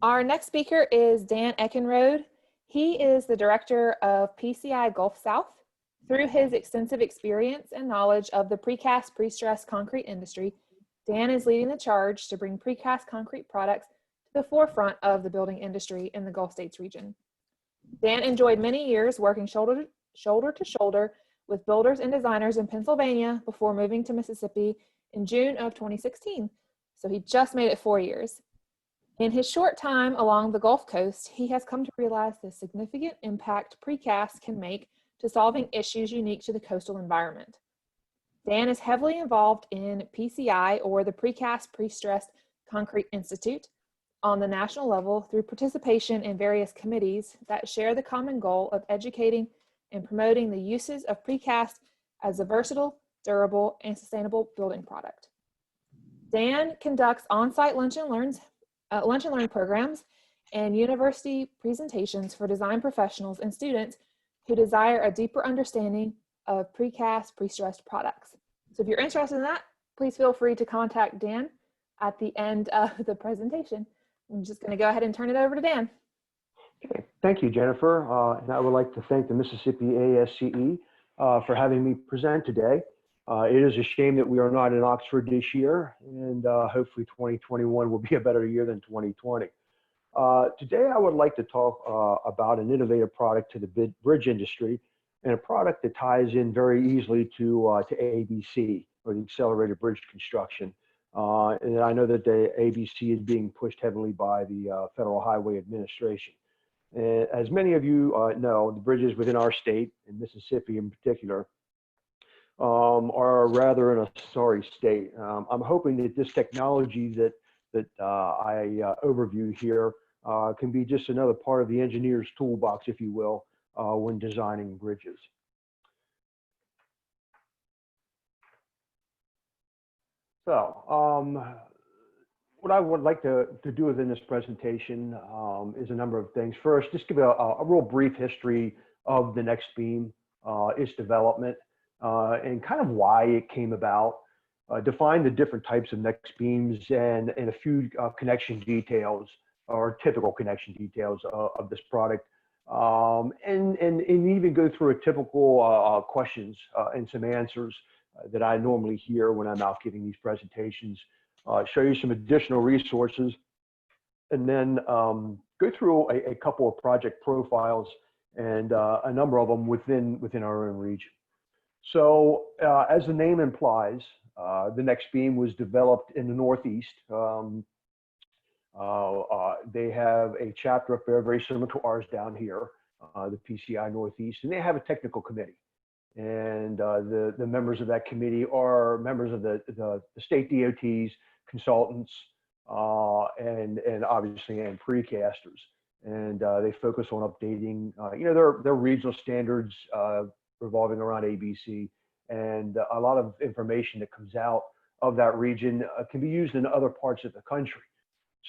Our next speaker is Dan Eckenrode. He is the director of PCI Gulf South. Through his extensive experience and knowledge of the precast pre-stressed concrete industry, Dan is leading the charge to bring precast concrete products to the forefront of the building industry in the Gulf States region. Dan enjoyed many years working shoulder to shoulder with builders and designers in Pennsylvania before moving to Mississippi in June of 2016. So he just made it 4 years. In his short time along the Gulf Coast, he has come to realize the significant impact precast can make to solving issues unique to the coastal environment. Dan is heavily involved in PCI, or the Precast Pre-Stressed Concrete Institute, on the national level through participation in various committees that share the common goal of educating and promoting the uses of precast as a versatile, durable, and sustainable building product. Dan conducts on-site lunch and learn programs and university presentations for design professionals and students who desire a deeper understanding of precast pre-stressed products. So if you're interested in that, please feel free to contact Dan at the end of the presentation. I'm just going to go ahead and turn it over to Dan. Okay. Thank you, Jennifer. And I would like to thank the Mississippi ASCE for having me present today. It is a shame that we are not in Oxford this year, and hopefully 2021 will be a better year than 2020. Today, I would like to talk about an innovative product to the bridge industry, and a product that ties in very easily to ABC, or the Accelerated Bridge Construction. And I know that the ABC is being pushed heavily by the Federal Highway Administration. And as many of you know, the bridges within our state, in Mississippi in particular, are rather in a sorry state. I'm hoping that this technology that I overview here can be just another part of the engineer's toolbox, if you will, when designing bridges. So, what I would like to do within this presentation is a number of things. First, just give a real brief history of the next beam, its development, and kind of why it came about, define the different types of next beams, and a few connection details, or typical connection details of this product, and even go through a typical questions and some answers that I normally hear when I'm out giving these presentations, show you some additional resources, and then go through a couple of project profiles, and a number of them within our own region. So as the name implies, the next beam was developed in the Northeast. They have a chapter up there very similar to ours down here, the PCI Northeast, and they have a technical committee. And the members of that committee are members of the state DOTs, consultants, and obviously precasters. And they focus on updating, their regional standards revolving around ABC, and a lot of information that comes out of that region can be used in other parts of the country.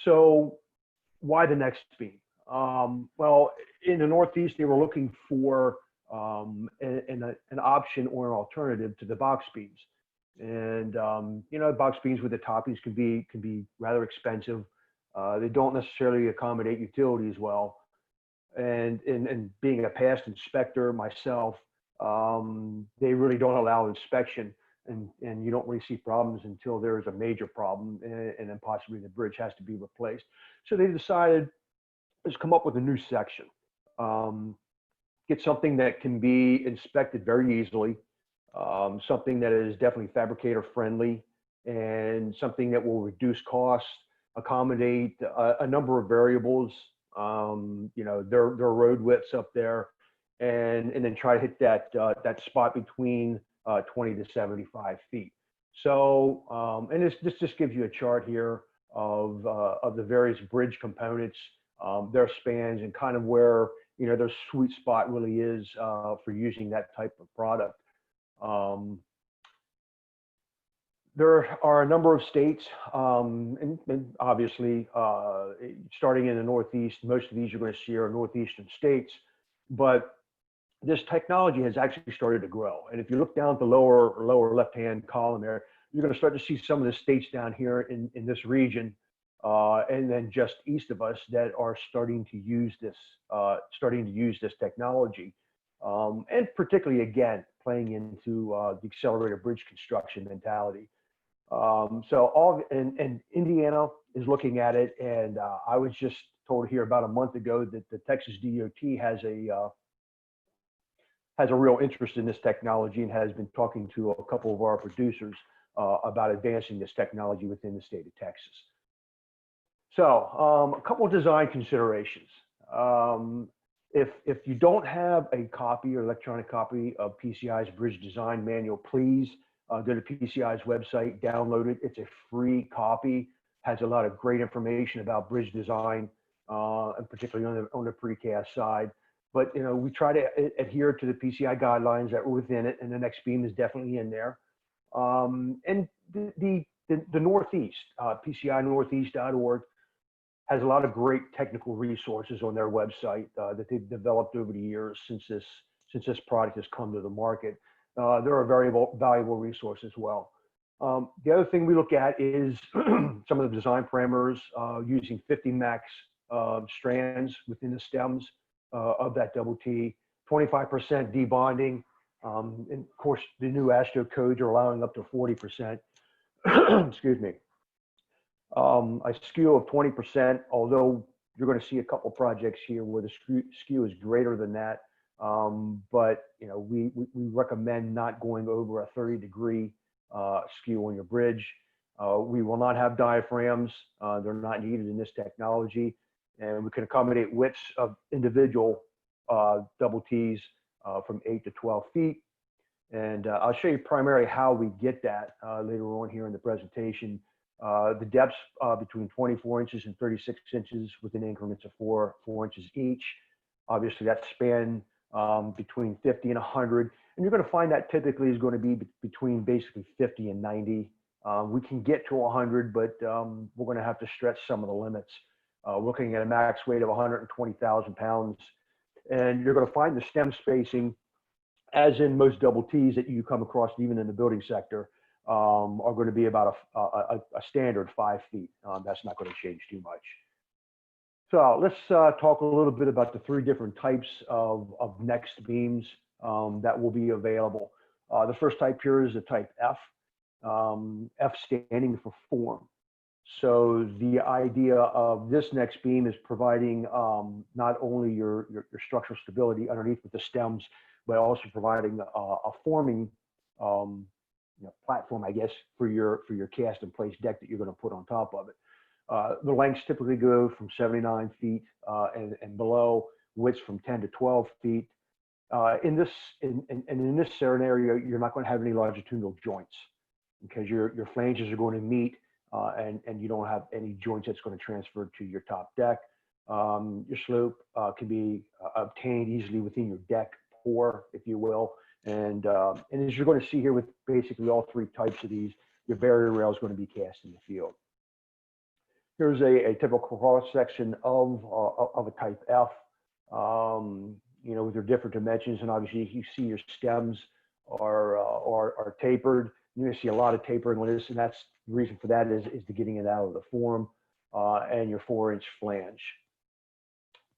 So why the next beam? Well, in the Northeast, they were looking for an option or an alternative to the box beams. And box beams with the toppings can be rather expensive. They don't necessarily accommodate utilities well. And being a past inspector myself, they really don't allow inspection, and you don't really see problems until there is a major problem, and then possibly the bridge has to be replaced. So they decided, let's come up with a new section. Get something that can be inspected very easily, something that is definitely fabricator friendly, and something that will reduce costs, accommodate a number of variables, their road widths up there, and then try to hit that spot between 20 to 75 feet. So, and this just gives you a chart here of the various bridge components, their spans, and kind of where their sweet spot really is for using that type of product. There are a number of states, and obviously starting in the Northeast, most of these you're going to see are northeastern states, but this technology has actually started to grow. And if you look down at the lower left-hand column there, you're going to start to see some of the states down here in this region and then just east of us that are starting to use this technology, and particularly again playing into the accelerated bridge construction mentality. So and Indiana is looking at it, and I was just told here about a month ago that the Texas DOT has a real interest in this technology and has been talking to a couple of our producers about advancing this technology within the state of Texas. So a couple of design considerations. If you don't have a copy or electronic copy of PCI's Bridge Design Manual, please go to PCI's website, download it. It's a free copy, has a lot of great information about bridge design, and particularly on the precast side. But we try to adhere to the PCI guidelines that were within it, and the next beam is definitely in there. And the Northeast, PCINortheast.org, has a lot of great technical resources on their website that they've developed over the years since this product has come to the market. They're a very valuable resource as well. The other thing we look at is some of the design parameters using 50 max strands within the stems of that double T, 25% debonding. And of course, the new ASTO codes are allowing up to 40%. Excuse me. A skew of 20%, although you're going to see a couple projects here where the skew is greater than that. But we recommend not going over a 30-degree skew on your bridge. We will not have diaphragms. They're not needed in this technology. And we can accommodate widths of individual double Ts from 8 to 12 feet. And I'll show you primarily how we get that later on here in the presentation. The depths between 24 inches and 36 inches within increments of 4 inches each. Obviously, that span between 50 and 100. And you're going to find that typically is going to be between basically 50 and 90. We can get to 100, but we're going to have to stretch some of the limits. Looking at a max weight of 120,000 pounds. And you're going to find the stem spacing, as in most double Ts that you come across even in the building sector, are going to be about a standard 5 feet. That's not going to change too much. So let's talk a little bit about the 3 different types of next beams that will be available. The first type here is the type F, F standing for form. So the idea of this next beam is providing not only your structural stability underneath with the stems, but also providing a forming platform, I guess, for your cast in place deck that you're going to put on top of it. The lengths typically go from 79 feet and below, widths from 10 to 12 feet. In this scenario, you're not going to have any longitudinal joints because your flanges are going to meet. And you don't have any joints that's going to transfer to your top deck. Your slope can be obtained easily within your deck pour, if you will. And as you're going to see here with basically all 3 types of these, your barrier rail is going to be cast in the field. Here's a typical cross section of a type F, with their different dimensions. And obviously you see your stems are tapered. You're going to see a lot of tapering on this, and that's the reason for that is to getting it out of the form, and your 4-inch flange.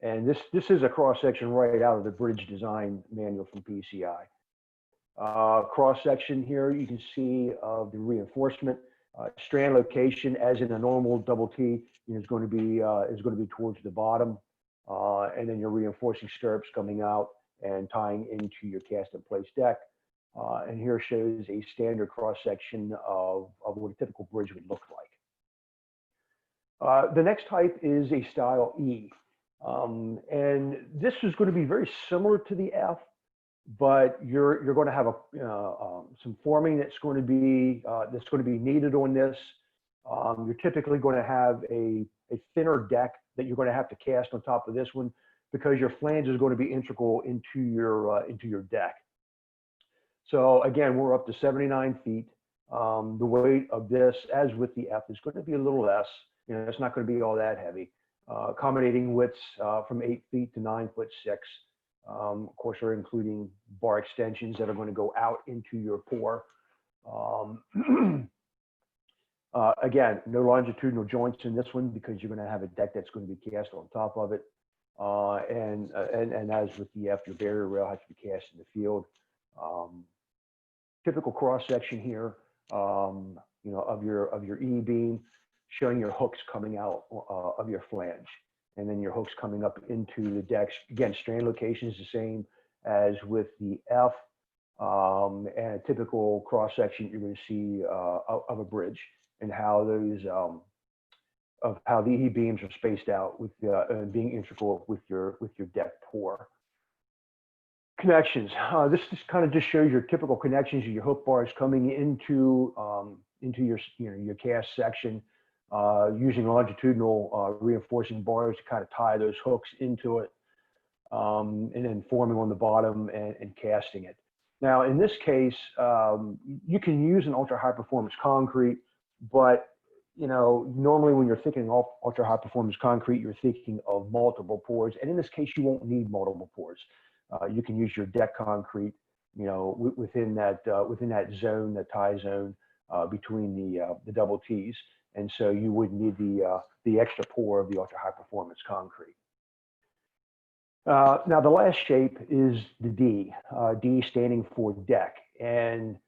And this is a cross section right out of the Bridge Design Manual from PCI. Cross section here, you can see the reinforcement strand location, as in a normal double T, is going to be towards the bottom, and then your reinforcing stirrups coming out and tying into your cast in place deck. And here shows a standard cross section of what a typical bridge would look like. The next type is a style E. And this is going to be very similar to the F, but you're going to have some forming that's going to be needed on this. You're typically going to have a thinner deck that you're going to have to cast on top of this one because your flange is going to be integral into your deck. So again, we're up to 79 feet. The weight of this, as with the F, is going to be a little less. It's not going to be all that heavy. Accommodating widths from 8 feet to 9'6". Of course, we're including bar extensions that are going to go out into your pour. Again, no longitudinal joints in this one because you're going to have a deck that's going to be cast on top of it. And as with the F, your barrier rail has to be cast in the field. Typical cross section here, of your E beam, showing your hooks coming out of your flange, and then your hooks coming up into the decks. Again, strand location is the same as with the F, and a typical cross section you're going to see of a bridge, and how those of how the E beams are spaced out with being integral with your deck pour. Connections. This just kind of just shows your typical connections of your hook bars coming into your your cast section, using longitudinal reinforcing bars to kind of tie those hooks into it, and then forming on the bottom and casting it. Now, in this case, you can use an ultra high performance concrete, but normally when you're thinking of ultra high performance concrete, you're thinking of multiple pours, and in this case, you won't need multiple pours. You can use your deck concrete, within that zone, that tie zone between the double T's, and so you wouldn't need the extra pour of the ultra high performance concrete. Now the last shape is the D. D standing for deck, and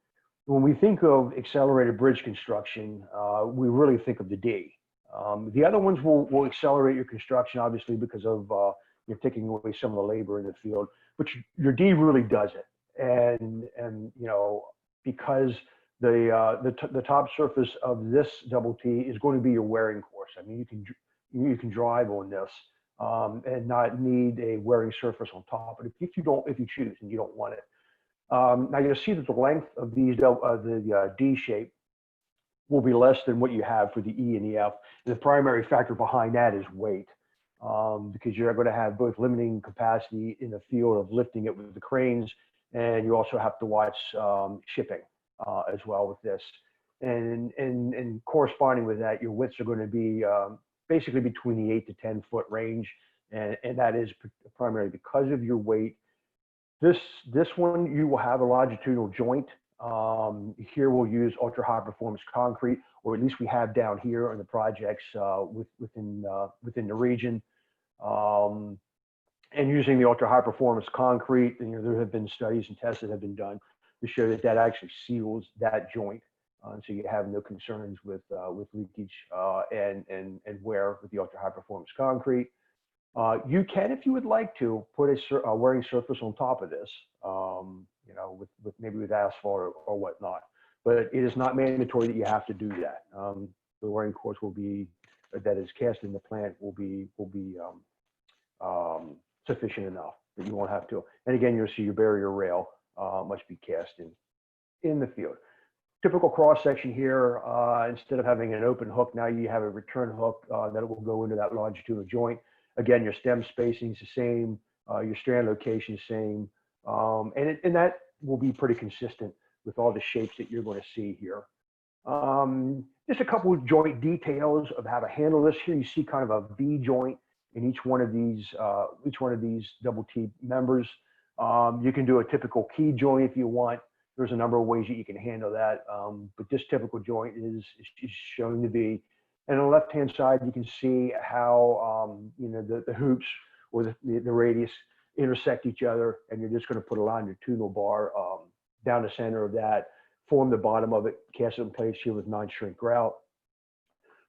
when we think of accelerated bridge construction, we really think of the D. The other ones will accelerate your construction, obviously, because of you're taking away some of the labor in the field. But your D really does it, and because the top surface of this double T is going to be your wearing course. I mean, you can drive on this and not need a wearing surface on top. But if you choose and you don't want it, now you'll see that the length of these the D shape will be less than what you have for the E and the F. And the primary factor behind that is weight. Because you're going to have both limiting capacity in the field of lifting it with the cranes, and you also have to watch shipping as well with this. And corresponding with that, your widths are going to be basically between the 8 to 10 foot range, and that is primarily because of your weight. This one, you will have a longitudinal joint. Here we'll use ultra high performance concrete, or at least we have down here in the projects within the region. And using the ultra high performance concrete, there have been studies and tests that have been done to show that actually seals that joint, so you have no concerns with leakage and wear with the ultra high performance concrete. You can, if you would like to, put a wearing surface on top of this, maybe with asphalt or whatnot. But it is not mandatory that you have to do that. The wearing course that is cast in the plant will be sufficient enough that you won't have to. And again, you'll see your barrier rail must be cast in the field. Typical cross section here, instead of having an open hook, now you have a return hook that will go into that longitudinal joint. Again, your stem spacing is the same, your strand location is the same, and that will be pretty consistent with all the shapes that you're going to see here. Just a couple of joint details of how to handle this. Here you see kind of a V joint in each one of these double T members. You can do a typical key joint if you want. There's a number of ways that you can handle that, but this typical joint is shown to be. And on the left-hand side, you can see how the hoops or the radius intersect each other, and you're just going to put a longitudinal bar down the center of that, form the bottom of it, cast it in place here with non-shrink grout.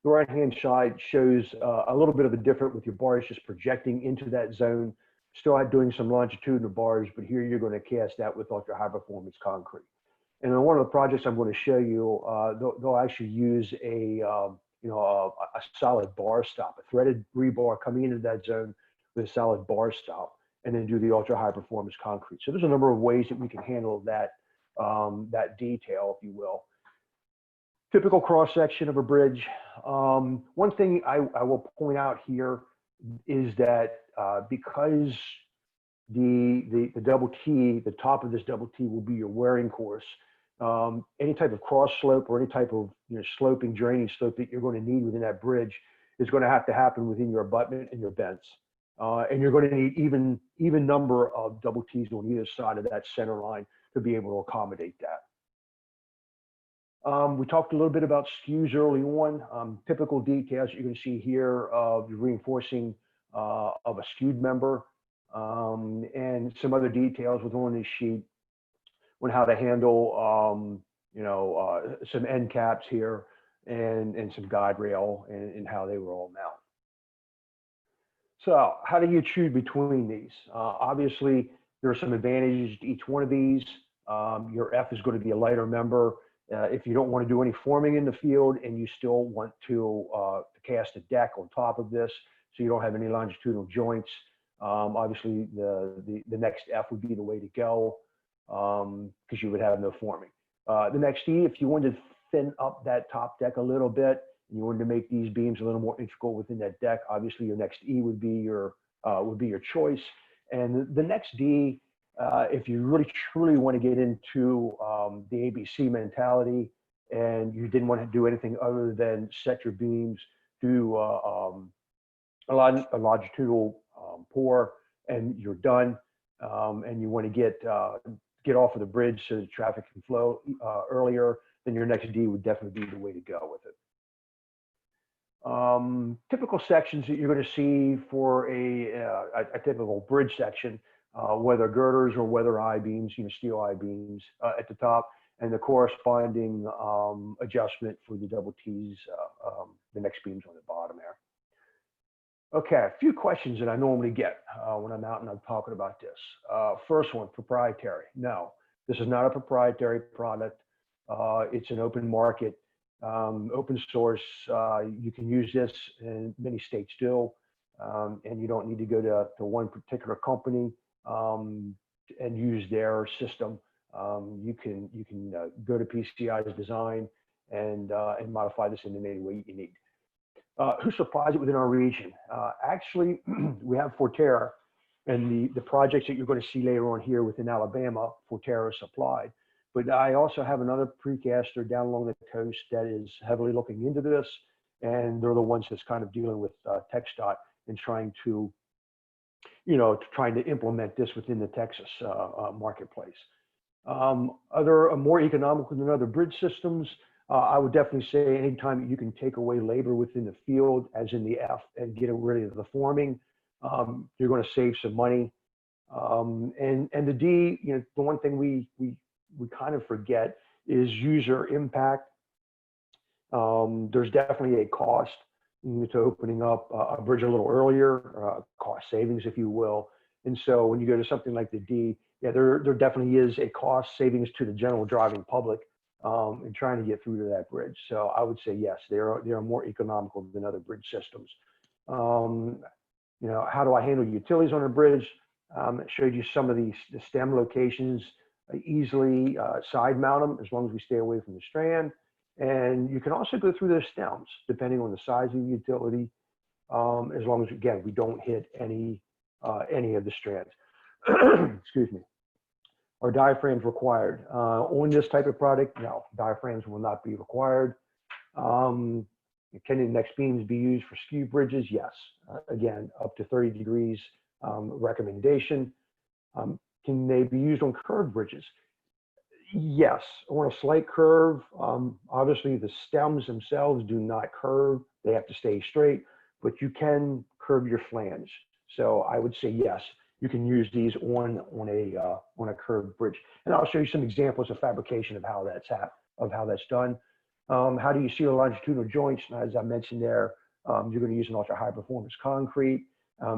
The right-hand side shows a little bit of a different with your bars just projecting into that zone. Still doing some longitudinal bars, but here you're going to cast that with ultra high performance concrete. And on one of the projects I'm going to show you, they'll actually use a solid bar stop, a threaded rebar coming into that zone with a solid bar stop, and then do the ultra high performance concrete. So there's a number of ways that we can handle that detail, if you will. Typical cross section of a bridge. One thing I will point out here is that because the double T, the top of this double T will be your wearing course. Any type of cross slope or any type of sloping, draining slope that you're going to need within that bridge is going to have to happen within your abutment and your bents. And you're going to need even number of double T's on either side of that center line to be able to accommodate that. We talked a little bit about skews early on. Typical details you can see here of the reinforcing of a skewed member, and some other details within on this sheet on how to handle, some end caps here and some guide rail and how they will all mount. So how do you choose between these? Obviously, there are some advantages to each one of these. Your F is going to be a lighter member. If you don't want to do any forming in the field and you still want to cast a deck on top of this, so you don't have any longitudinal joints, obviously the next F would be the way to go, because you would have no forming. The next E, if you wanted to thin up that top deck a little bit, and you wanted to make these beams a little more integral within that deck, obviously your next E would be your choice. And the next D, if you really truly want to get into the ABC mentality, and you didn't want to do anything other than set your beams, do a longitudinal pour, and you're done, and you want to get off of the bridge so the traffic can flow earlier, then your next D would definitely be the way to go with it. Typical sections that you're going to see for a typical bridge section, whether girders or whether I-beams, steel I-beams at the top, and the corresponding adjustment for the double T's, the next beams on the bottom there. Okay, a few questions that I normally get when I'm out and I'm talking about this. First one, proprietary. No, this is not a proprietary product. It's an open market, open source. You can use this, and many states do, and you don't need to go to one particular company and use their system. You can go to PCI's design and modify this in any way you need. Who supplies it within our region? Actually, we have Forterra, and the projects that you're going to see later on here within Alabama, Forterra is supplied. But I also have another precaster down along the coast that is heavily looking into this, and they're the ones that's kind of dealing with TxDOT and trying to implement this within the Texas marketplace. Other more economical than other bridge systems, I would definitely say anytime you can take away labor within the field, as in the F, and get rid of the forming, you're going to save some money. And the D, the one thing we kind of forget is user impact. There's definitely a cost to opening up a bridge a little earlier, cost savings, if you will. And so when you go to something like the D, yeah, there definitely is a cost savings to the general driving public in trying to get through to that bridge. So I would say yes, they are more economical than other bridge systems. How do I handle utilities on a bridge? I showed you some of the stem locations. Easily side mount them as long as we stay away from the strand. And you can also go through those stems depending on the size of the utility, as long as, again, we don't hit any of the strands. Excuse me. Are diaphragms required? On this type of product, no, diaphragms will not be required. Can the next beams be used for skew bridges? Yes. Again, up to 30 degrees recommendation. Can they be used on curved bridges? Yes, on a slight curve. Obviously, the stems themselves do not curve. They have to stay straight, but you can curve your flange. So I would say yes, you can use these on a curved bridge. And I'll show you some examples of fabrication of how that's done. How do you seal longitudinal joints? As I mentioned there, you're going to use an ultra high performance concrete.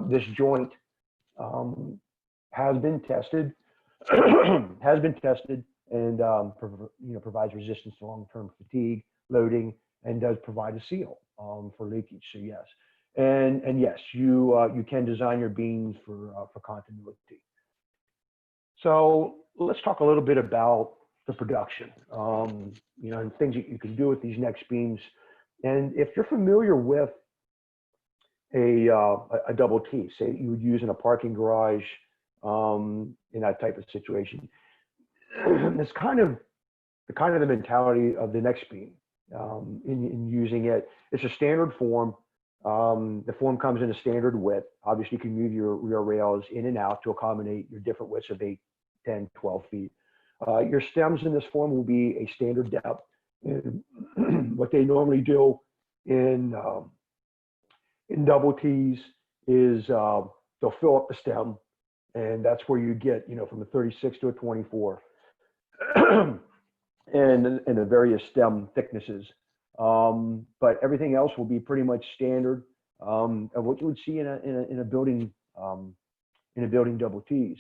This joint has been tested, and provides resistance to long-term fatigue, loading, and does provide a seal for leakage. So yes, and yes, you can design your beams for continuity. So let's talk a little bit about the production, and things that you can do with these next beams. And if you're familiar with a double T, say you would use in a parking garage, in that type of situation, it's kind of the mentality of the next beam in using it. It's a standard form. The form comes in a standard width. Obviously, you can move your rear rails in and out to accommodate your different widths of 8, 10, 12 feet. Your stems in this form will be a standard depth, And what they normally do in double T's is they'll fill up the stem, and that's where you get, from a 36 to a 24, and the various stem thicknesses. But everything else will be pretty much standard of what you would see in a building double T's.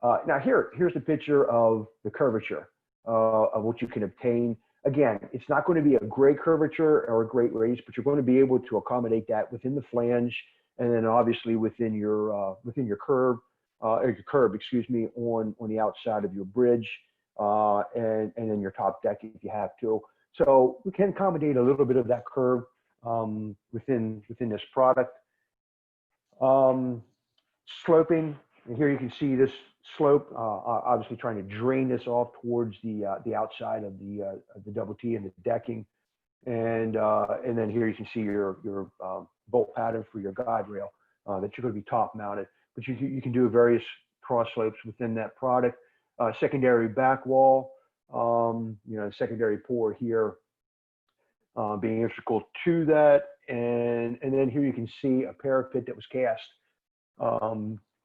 Now here's the picture of the curvature of what you can obtain. Again, it's not going to be a great curvature or a great raise, but you're going to be able to accommodate that within the flange, and then obviously within your curb, or your curb, excuse me, on the outside of your bridge, and then your top deck if you have to. So we can accommodate a little bit of that curve within this product. Sloping, and here you can see this slope, obviously trying to drain this off towards the outside of the double T and the decking, and then here you can see your bolt pattern for your guide rail that you're going to be top mounted, but you can do various cross slopes within that product. Secondary back wall, secondary pour here being integral to that, and then here you can see a parapet that was cast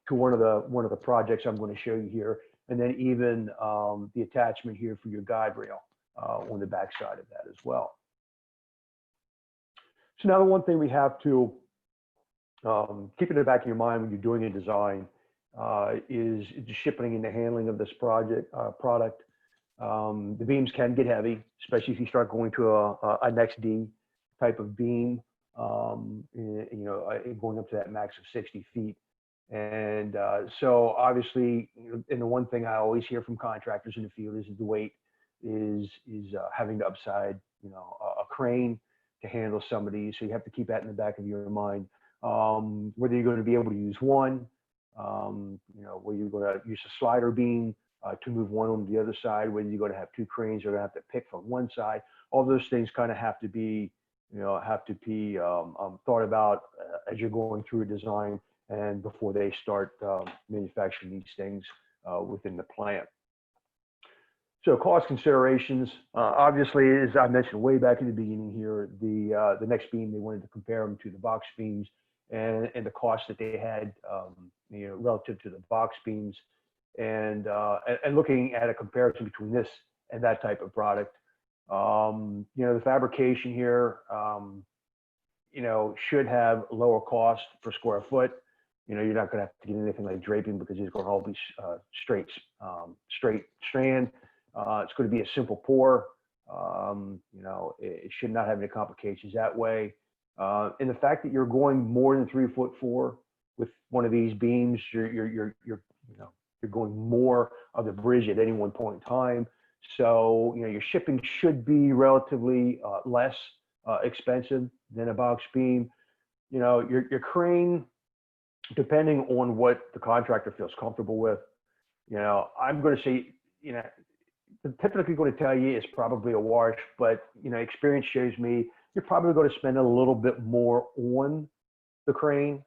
to one of the projects I'm going to show you here, and then even the attachment here for your guide rail on the back side of that as well. So now the one thing we have to keep in the back of your mind when you're doing a design is the shipping and the handling of this product. The beams can get heavy, especially if you start going to a next D type of beam, going up to that max of 60 feet. And so obviously, and the one thing I always hear from contractors in the field is the weight is having to upside, a crane to handle some of these. So you have to keep that in the back of your mind. Whether you're going to be able to use one, whether you're going to use a slider beam to move one on the other side, whether you're going to have two cranes, you're going to have to pick from one side. All those things kind of have to be, thought about as you're going through a design and before they start manufacturing these things within the plant. So cost considerations, obviously, as I mentioned way back in the beginning here, the next beam, they wanted to compare them to the box beams and the cost that they had, relative to the box beams, and looking at a comparison between this and that type of product. The fabrication here, should have lower cost per square foot. You're not going to have to get anything like draping because it's going to all be straight strand. It's going to be a simple pour. It should not have any complications that way. And the fact that you're going more than 3'4" with one of these beams, you're going more of the bridge at any one point in time. So your shipping should be relatively less expensive than a box beam. Your crane, depending on what the contractor feels comfortable with, I'm going to say, typically going to tell you it's probably a wash, but experience shows me you're probably going to spend a little bit more on the crane.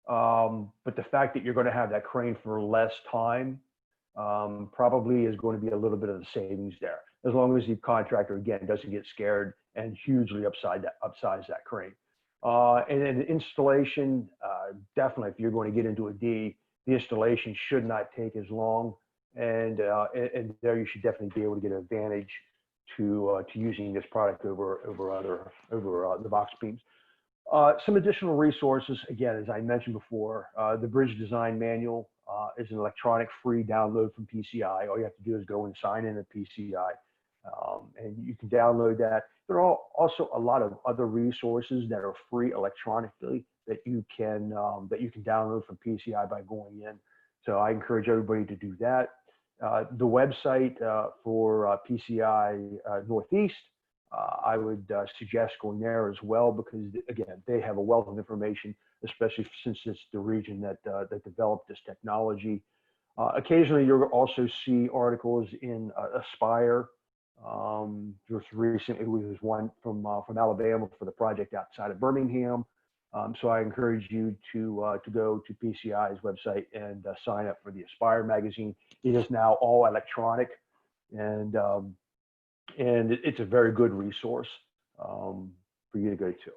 But the fact that you're going to have that crane for less time probably is going to be a little bit of the savings there, as long as the contractor, again, doesn't get scared and hugely upsize that crane. And then the installation, definitely, if you're going to get into a D, the installation should not take as long, and there you should definitely be able to get an advantage to using this product over the box beams. Some additional resources, again, as I mentioned before, the Bridge Design Manual is an electronic free download from PCI. All you have to do is go and sign in at PCI, and you can download that. There are also a lot of other resources that are free electronically that you can download from PCI by going in. So I encourage everybody to do that. The website for PCI Northeast, I would suggest going there as well, because again, they have a wealth of information, especially since it's the region that developed this technology. Occasionally, you'll also see articles in Aspire. Just recently, there was one from Alabama for the project outside of Birmingham. So I encourage you to go to PCI's website and sign up for the Aspire magazine. It is now all electronic, and And it's a very good resource for you to go to,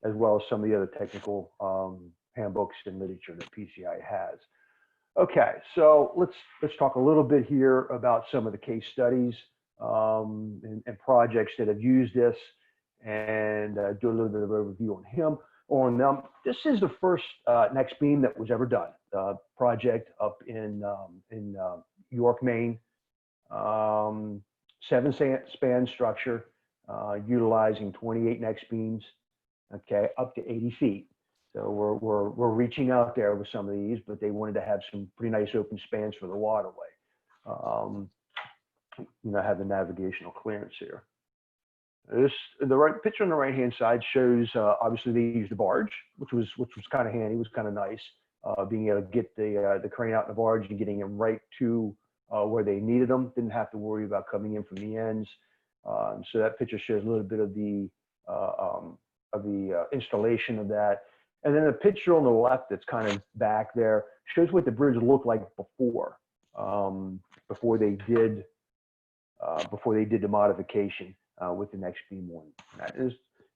as well as some of the other technical handbooks and literature that PCI has. Okay, so let's talk a little bit here about some of the case studies and projects that have used this, and do a little bit of overview on them. This is the first next beam that was ever done. Project up in York, Maine. 7-span structure, utilizing 28 next beams, okay, up to 80 feet. So we're reaching out there with some of these, but they wanted to have some pretty nice open spans for the waterway. Have the navigational clearance here. The picture on the right-hand side shows obviously they used a barge, which was kind of handy, was kind of nice, being able to get the crane out in the barge and getting them right to where they needed them. Didn't have to worry about coming in from the ends. So that picture shows a little bit of the installation of that. And then the picture on the left that's kind of back there shows what the bridge looked like before they did the modification with the next beam one.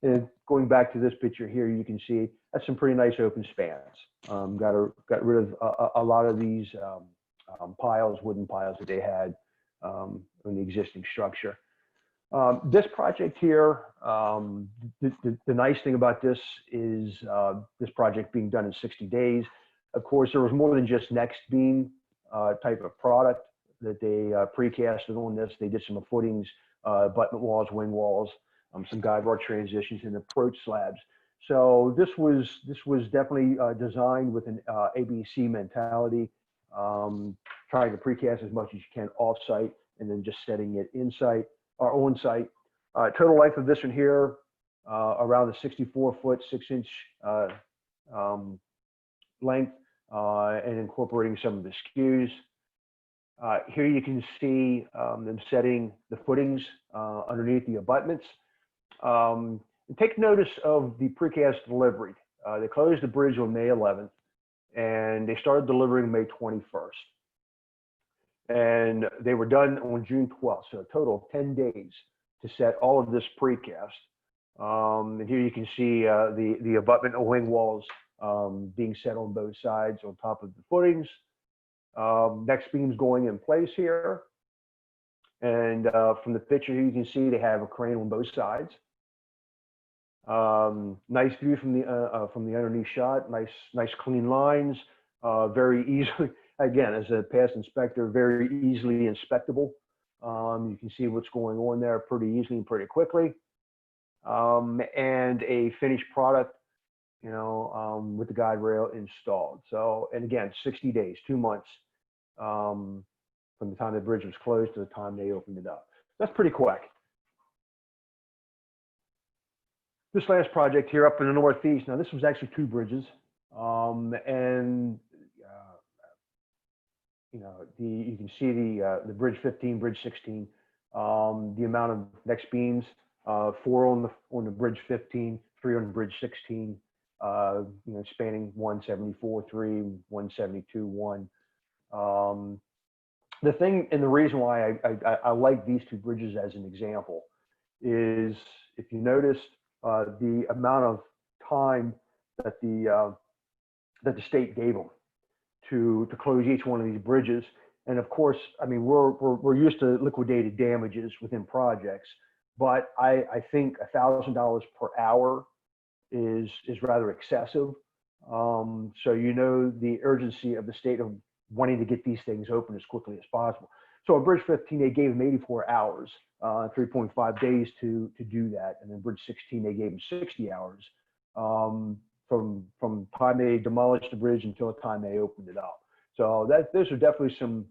And going back to this picture here, you can see that's some pretty nice open spans. Got rid of a lot of these wooden piles that they had in the existing structure. This project here, the nice thing about this is this project being done in 60 days. Of course, there was more than just next beam type of product that they precasted on this. They did some footings, abutment walls, wing walls, some guide bar transitions, and approach slabs. So this was definitely designed with an ABC mentality, trying to precast as much as you can off-site, and then just setting it in-site or on-site. Total life of this one here, around the 64-foot, 6-inch length, and incorporating some of the skews. Here you can see them setting the footings underneath the abutments. And take notice of the precast delivery. They closed the bridge on May 11th, and they started delivering May 21st. And they were done on June 12th, so a total of 10 days to set all of this precast. And here you can see the abutment and wing walls being set on both sides on top of the footings. Next beam's going in place here. And from the picture here, you can see they have a crane on both sides. Nice view from the underneath shot. Nice clean lines. Very easily, again, as a past inspector, very easily inspectable. You can see what's going on there pretty easily and pretty quickly. And a finished product, with the guide rail installed. So, and again, 60 days, 2 months from the time the bridge was closed to the time they opened it up. That's pretty quick. This last project here up in the Northeast, now this was actually 2 bridges. And you can see the bridge 15, bridge 16, the amount of next beams, 4 on the bridge 15, 3 on the bridge 16, spanning 174, 3, 172, 1. The thing and the reason why I like these 2 bridges as an example is, if you notice, the amount of time that the state gave them to close each one of these bridges. And of course, I mean, we're used to liquidated damages within projects, but I think $1,000 per hour is rather excessive. So the urgency of the state of wanting to get these things open as quickly as possible. So on bridge 15, they gave them 84 hours, 3.5 days to do that. And then bridge 16, they gave them 60 hours from time they demolished the bridge until the time they opened it up. So those are definitely some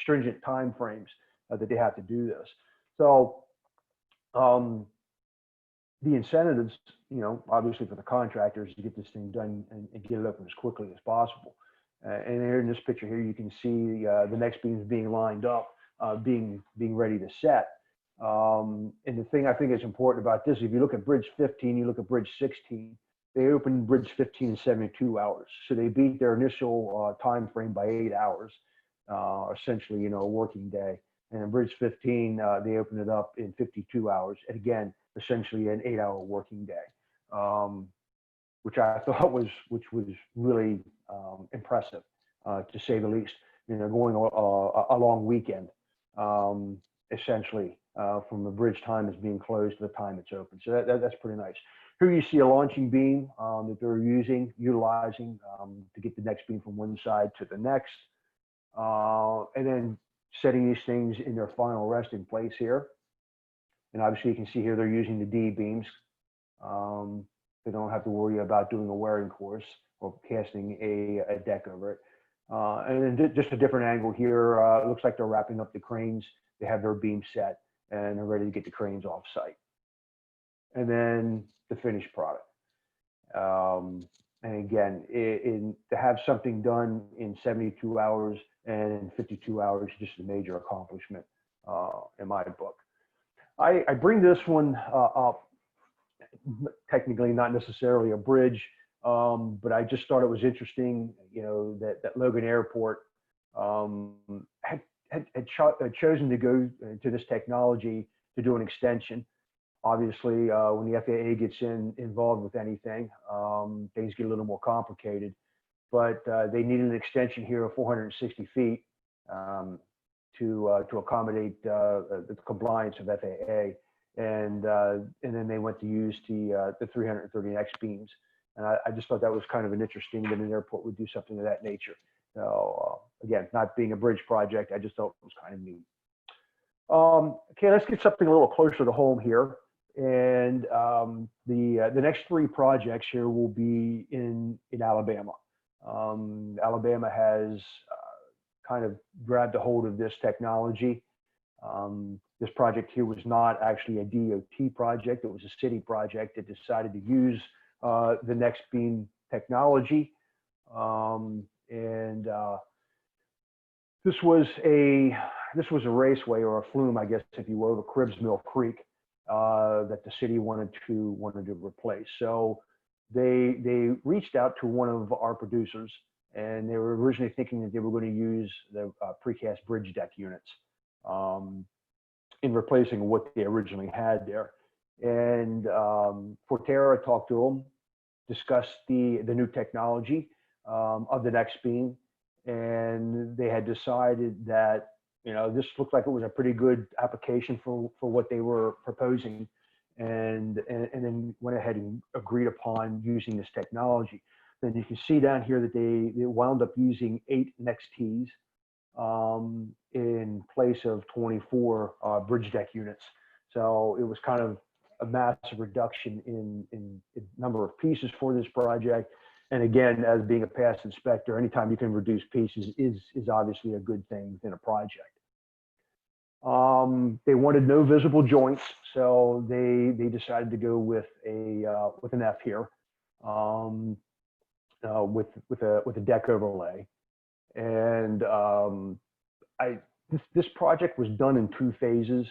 stringent time frames that they have to do this. So the incentives, obviously for the contractors to get this thing done and get it open as quickly as possible. And here in this picture here, you can see the next beams being lined up, being ready to set. And the thing I think is important about this, if you look at bridge 15, you look at bridge 16, they opened bridge 15 in 72 hours. So they beat their initial time frame by 8 hours, essentially, a working day. And in Bridge 15, they opened it up in 52 hours. And again, essentially an 8-hour working day, which I thought which was really impressive, to say the least. Going a long weekend, essentially, from the bridge time is being closed to the time it's open. So that's pretty nice. Here you see a launching beam that they're utilizing to get the next beam from one side to the next, and then setting these things in their final resting place here. And obviously you can see here they're using the D beams. They don't have to worry about doing a wearing course or casting a deck over it. And then just a different angle here. It looks like they're wrapping up the cranes. They have their beam set and they're ready to get the cranes off site. And then the finished product. And again, to have something done in 72 hours and in 52 hours, just a major accomplishment in my book. I bring this one up, technically not necessarily a bridge, but I just thought it was interesting, that Logan Airport had chosen to go to this technology to do an extension. Obviously, when the FAA gets involved with anything, things get a little more complicated. But they needed an extension here of 460 feet to accommodate the compliance of FAA, and then they went to use the 330 X beams. And I just thought that was kind of interesting that an airport would do something of that nature. So again, not being a bridge project, I just thought it was kind of neat. Okay, let's get something a little closer to home here. And the next three projects here will be in Alabama. Alabama has kind of grabbed a hold of this technology. This project here was not actually a DOT project. It was a city project that decided to use the next beam technology. This was a raceway or a flume, I guess, if you will, over Cribbs Mill Creek that the city wanted to replace. So they reached out to one of our producers, and they were originally thinking that they were going to use the precast bridge deck units in replacing what they originally had there. And Forterra talked to them, discussed the new technology of the next beam, and they had decided that this looked like it was a pretty good application for what they were proposing, and then went ahead and agreed upon using this technology. Then you can see down here that they wound up using 8 NXTs in place of 24 bridge deck units. So it was kind of a massive reduction in number of pieces for this project. And again, as being a past inspector, anytime you can reduce pieces is obviously a good thing within a project. They wanted no visible joints, so they decided to go with an F here, with a deck overlay. And this project was done in 2 phases.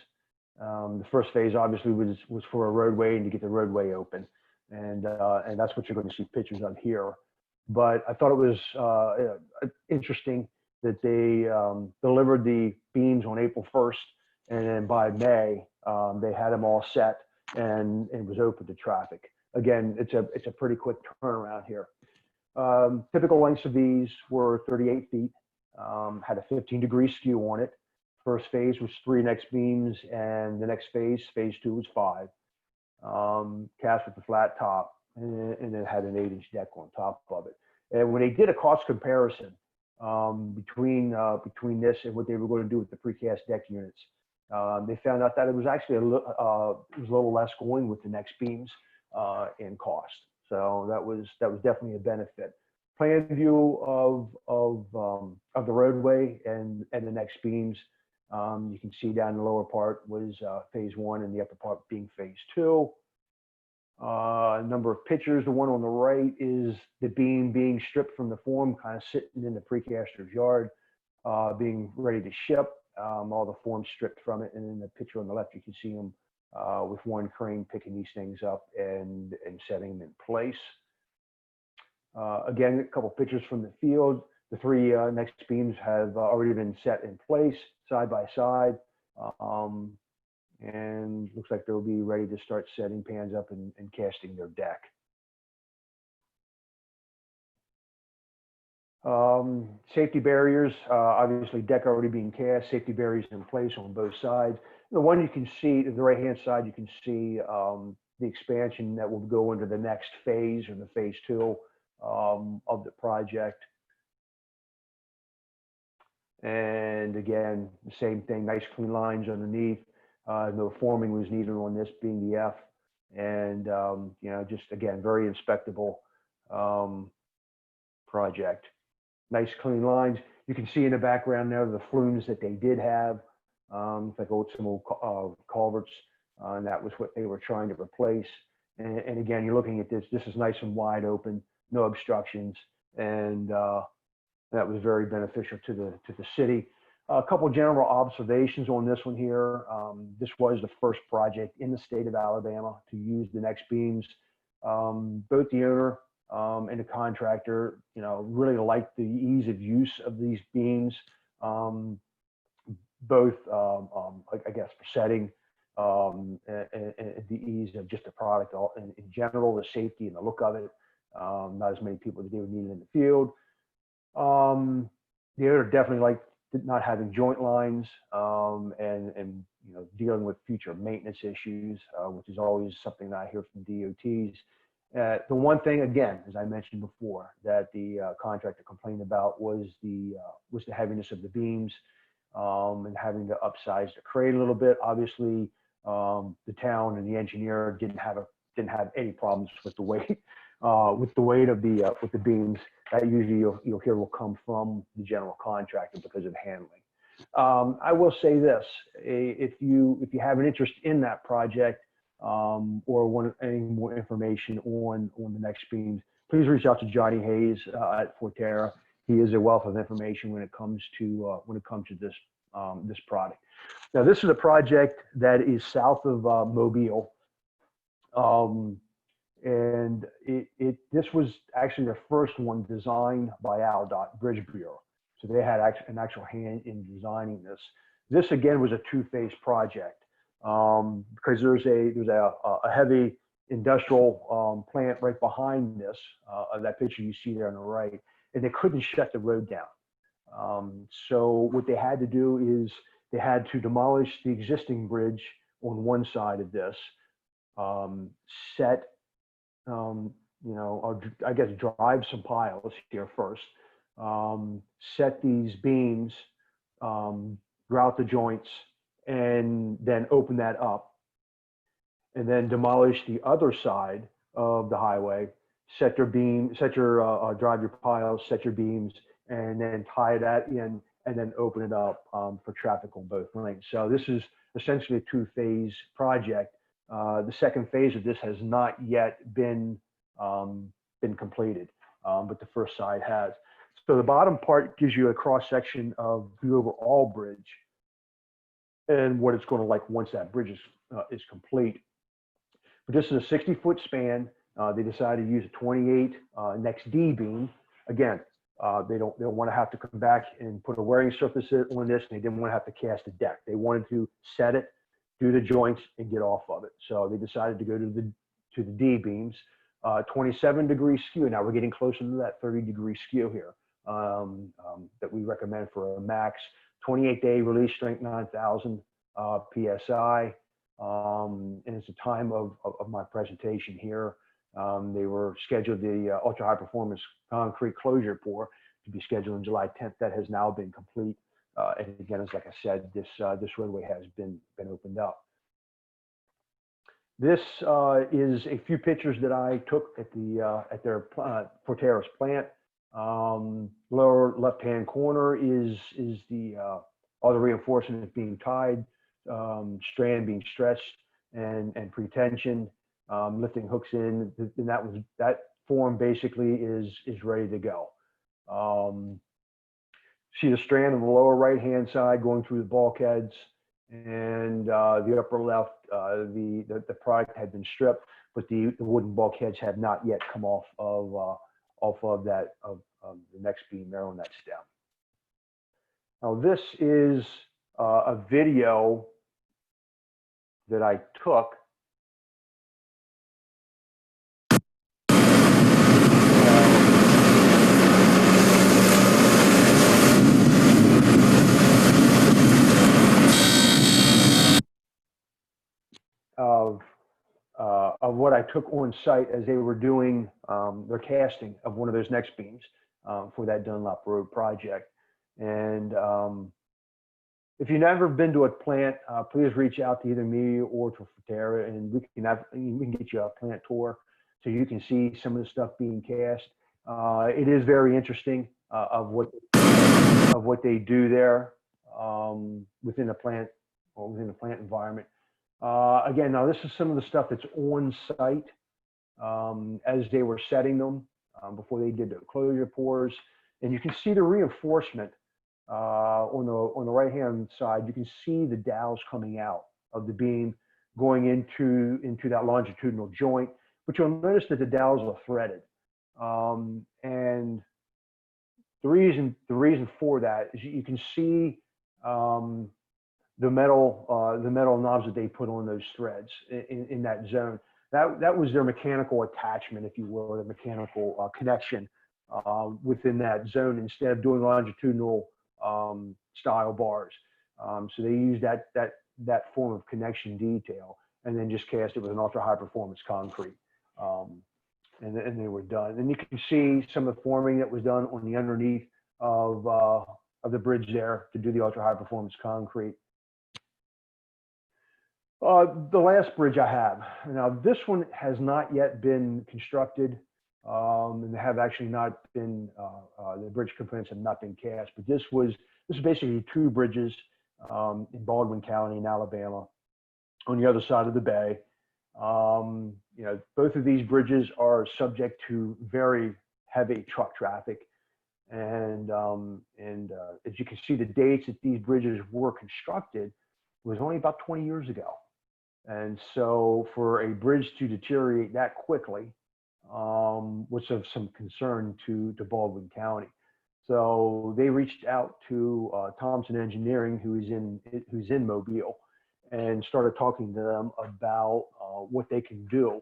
The first phase obviously was for a roadway and to get the roadway open, and that's what you're going to see pictures of here. But I thought it was interesting that they delivered the beams on April 1st, and then by May they had them all set and it was open to traffic. Again, it's a pretty quick turnaround here. Typical lengths of these were 38 feet, had a 15-degree skew on it. First phase was 3 next beams, and the next phase 2, was 5. Cast with a flat top, and it had an 8-inch deck on top of it. And when they did a cost comparison between this and what they were going to do with the precast deck units, they found out that it was actually a little less going with the next beams in cost. So that was definitely a benefit. Plan view of the roadway and the next beams. You can see down the lower part was phase 1 and the upper part being phase 2. Number of pictures. The one on the right is the beam being stripped from the form, kind of sitting in the precaster's yard, being ready to ship. All the form stripped from it, and in the picture on the left, you can see them with one crane picking these things up and setting them in place. Again, a couple pictures from the field. The three next beams have already been set in place side by side. And looks like they'll be ready to start setting pans up and casting their deck. Safety barriers, obviously deck already being cast, safety barriers in place on both sides. The one you can see, the right-hand side, you can see the expansion that will go into the next phase, or the phase 2 of the project. And again, the same thing, nice clean lines underneath. No forming was needed on this, being the F. And, you know, just again, very inspectable project. Nice clean lines. You can see in the background there the flumes that they did have. Like some old culverts, and that was what they were trying to replace. And again, you're looking at this. This is nice and wide open, no obstructions, and that was very beneficial to the city. A couple general observations on this one here. This was the first project in the state of Alabama to use the next beams. Both the owner and the contractor, you know, really liked the ease of use of these beams. Both, I guess, for setting and the ease of just the product in general, the safety and the look of it. Not as many people that they would need it in the field. The owner definitely liked not having joint lines and you know, dealing with future maintenance issues, which is always something that I hear from DOTs. The one thing, again, as I mentioned before, that the contractor complained about was the heaviness of the beams and having to upsize the crate a little bit. Obviously, the town and the engineer didn't have any problems with the weight of the beams. That usually you'll hear will come from the general contractor because of handling. I will say this: if you have an interest in that project or want any more information on the next beams, please reach out to Johnny Hayes at Forterra. He is a wealth of information when it comes to this this product. Now, this is a project that is south of Mobile. And this was actually the first one designed by AlDOT Bridge Bureau. So they had an actual hand in designing this. This again was a two-phase project because there's a heavy industrial plant right behind this, that picture you see there on the right, and they couldn't shut the road down. So what they had to do is they had to demolish the existing bridge on one side of this, set you know, or I guess drive some piles here first, set these beams, grout the joints, and then open that up, and then demolish the other side of the highway, drive your piles, set your beams, and then tie that in, and then open it up for traffic on both lanes. So this is essentially a two-phase project. The second phase of this has not yet been completed, but the first side has. So the bottom part gives you a cross section of the overall bridge and what it's going to like once that bridge is complete. But this is a 60-foot span. They decided to use a 28 next D beam. Again, they don't want to have to come back and put a wearing surface on this, and they didn't want to have to cast a deck. They wanted to set it, do the joints, and get off of it. So they decided to go to the D beams. 27-degree skew. Now we're getting closer to that 30-degree skew here that we recommend for a max. 28-day release strength, 9,000 psi. And it's the time of my presentation here. They were scheduled the ultra high performance concrete closure pour to be scheduled on July 10th. That has now been complete. And again, as like I said, this roadway has been opened up. This is a few pictures that I took at their Forterra's plant. Lower left-hand corner is all the reinforcement being tied, strand being stretched and pretension, lifting hooks in, and that form basically is ready to go. See the strand on the lower right-hand side going through the bulkheads, and the upper left, the product had been stripped, but the wooden bulkheads had not yet come off of off of that of the next beam there on that stem. Now this is a video that I took of what I took on site as they were doing their casting of one of those next beams for that Dunlop Road project. And if you've never been to a plant, please reach out to either me or to Forterra, and we can get you a plant tour so you can see some of the stuff being cast. It is very interesting of what they do there within the plant or within the plant environment. Again, now this is some of the stuff that's on site as they were setting them before they did the closure pours, and you can see the reinforcement on the right hand side. You can see the dowels coming out of the beam going into that longitudinal joint, but you'll notice that the dowels are threaded, and the reason for that is you can see the metal knobs that they put on those threads in that zone. That was their mechanical attachment, if you will, or the mechanical connection within that zone, instead of doing longitudinal style bars. So they used that form of connection detail, and then just cast it with an ultra high performance concrete, and they were done. And you can see some of the forming that was done on the underneath of the bridge there to do the ultra high performance concrete. The last bridge I have, now this one has not yet been constructed, and they have actually not been, the bridge components have not been cast, but this is basically two bridges in Baldwin County in Alabama on the other side of the bay. You know, both of these bridges are subject to very heavy truck traffic, and as you can see, the dates that these bridges were constructed was only about 20 years ago. And so for a bridge to deteriorate that quickly was of some concern to Baldwin County. So they reached out to Thompson Engineering, who's in Mobile, and started talking to them about what they can do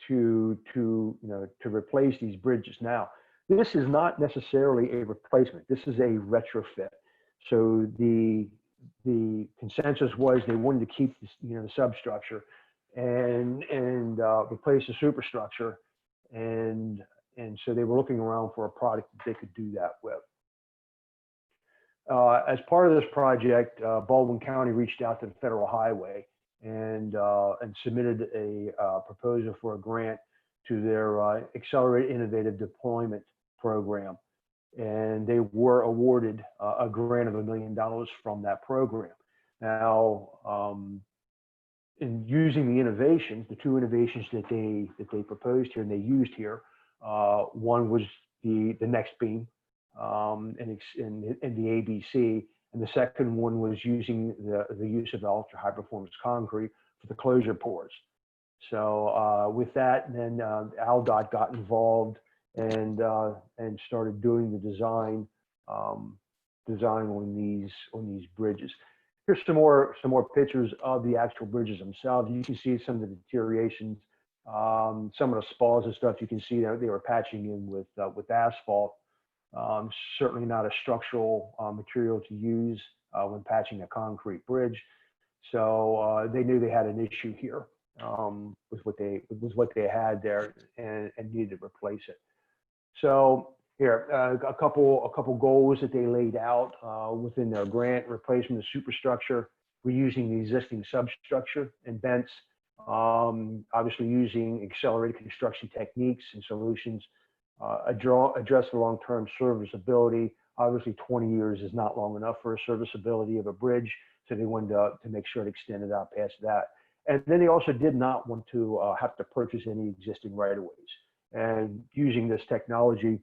to replace these bridges. Now, this is not necessarily a replacement. This is a retrofit. So the consensus was they wanted to keep this, the substructure and replace the superstructure, and so they were looking around for a product that they could do that with. As part of this project, Baldwin County reached out to the Federal Highway and submitted a proposal for a grant to their Accelerated Innovative Deployment Program. And they were awarded a grant of $1 million from that program. Now, in using the innovations, the two innovations that they proposed here and they used here, one was the next beam and the ABC, and the second one was using the use of the ultra high performance concrete for the closure pours. So with that, then ALDOT got involved and started doing the design on these bridges. Here's some more pictures of the actual bridges themselves. You can see some of the deteriorations, some of the spalls and stuff. You can see that they were patching in with asphalt. Certainly not a structural material to use when patching a concrete bridge. So they knew they had an issue here with what they had there and needed to replace it. So here, a couple goals that they laid out within their grant: replacement of superstructure, reusing the existing substructure and vents, obviously using accelerated construction techniques and solutions, address the long-term serviceability. Obviously 20 years is not long enough for a serviceability of a bridge, so they wanted to make sure it extended out past that. And then they also did not want to have to purchase any existing right-of-ways. And using this technology,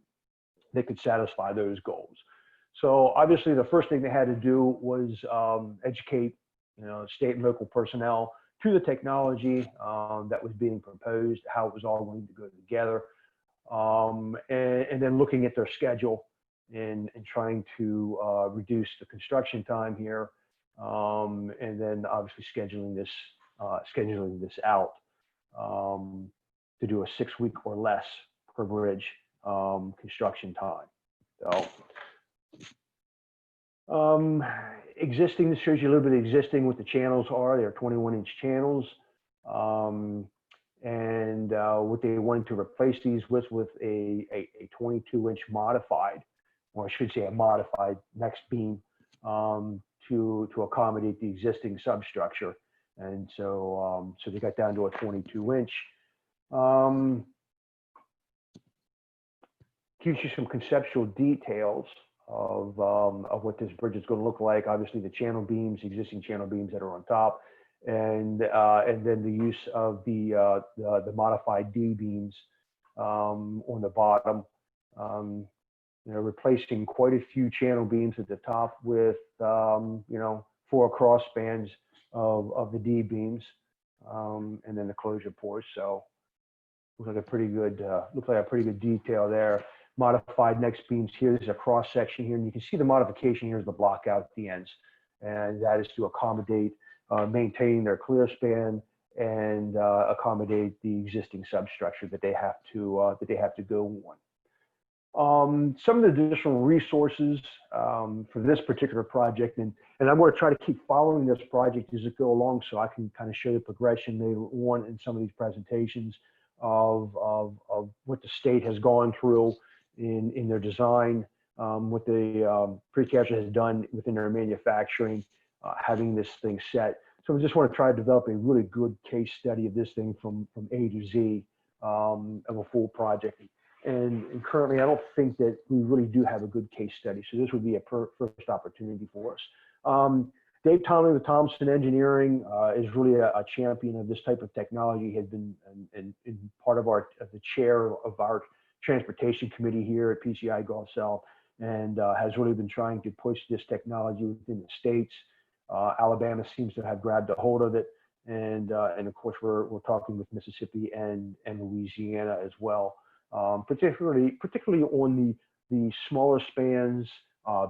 they could satisfy those goals. So obviously the first thing they had to do was educate, state and local personnel to the technology that was being proposed, how it was all going to go together, and then looking at their schedule and trying to reduce the construction time here, and then obviously scheduling this out to do a 6-week or less per bridge construction time. So existing, this shows you a little bit of existing what the channels are. They're 21-inch channels. And what they wanted to replace these with a 22-inch modified, or I should say a modified next beam to accommodate the existing substructure. And so so they got down to a 22-inch. Gives you some conceptual details of what this bridge is going to look like. Obviously, the channel beams, existing channel beams that are on top, and then the use of the modified D beams on the bottom. You know, replacing quite a few channel beams at the top with you know, 4 cross spans of the D beams, and then the closure ports. So looks like a pretty good detail there. Modified next beams here. There's a cross section here, and you can see the modification here is the block out at the ends, and that is to accommodate maintaining their clear span and accommodate the existing substructure that they have to go on. Some of the additional resources for this particular project, and I'm going to try to keep following this project as it goes along, so I can kind of show the progression later on in some of these presentations of what the state has gone through in their design, what the precast has done within their manufacturing, having this thing set. So I just want to try to develop a really good case study of this thing from A to Z of a full project. And currently, I don't think that we really do have a good case study. So this would be a first opportunity for us. Dave Tomlin with Thompson Engineering is really a champion of this type of technology. He has been in part of the chair of our transportation committee here at PCI Gulf South, and has really been trying to push this technology within the states. Alabama seems to have grabbed a hold of it, and of course we're talking with Mississippi and Louisiana as well, particularly on the smaller spans,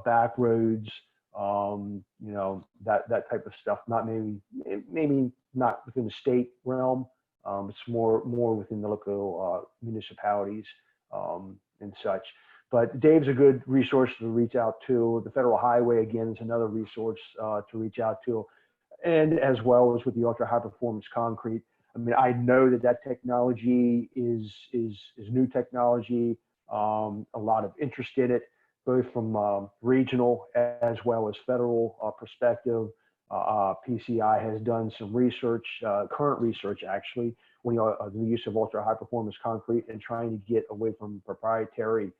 back roads, you know, that type of stuff. Not maybe not within the state realm. It's more within the local municipalities and such. But Dave's a good resource to reach out to. The Federal Highway, again, is another resource to reach out to, and as well as with the ultra high performance concrete. I mean, I know that technology is new technology. A lot of interest in it, both from regional as well as federal perspective. PCI has done some research, current research actually, when the use of ultra high performance concrete and trying to get away from proprietary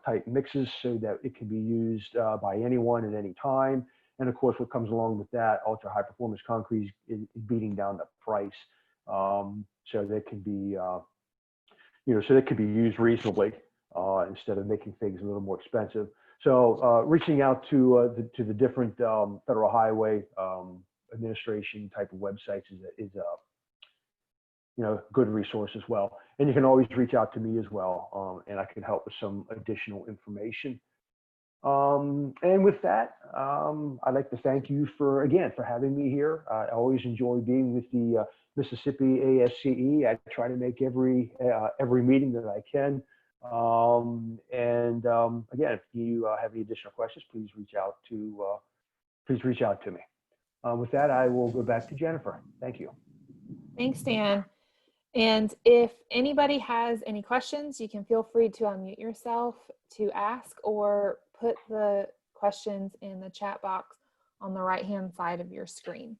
type mixes so that it can be used by anyone at any time. And of course, what comes along with that, ultra high performance concrete is beating down the price, so that can be, you know, so that could be used reasonably instead of making things a little more expensive. So reaching out to the different Federal Highway Administration type of websites is you know, good resource as well. And you can always reach out to me as well, and I can help with some additional information. And with that, I'd like to thank you for having me here. I always enjoy being with the Mississippi ASCE. I try to make every meeting that I can. Again, if you have any additional questions, please reach out to me. With that, I will go back to Jennifer. Thank you. Thanks, Dan. And if anybody has any questions, you can feel free to unmute yourself to ask, or put the questions in the chat box on the right-hand side of your screen.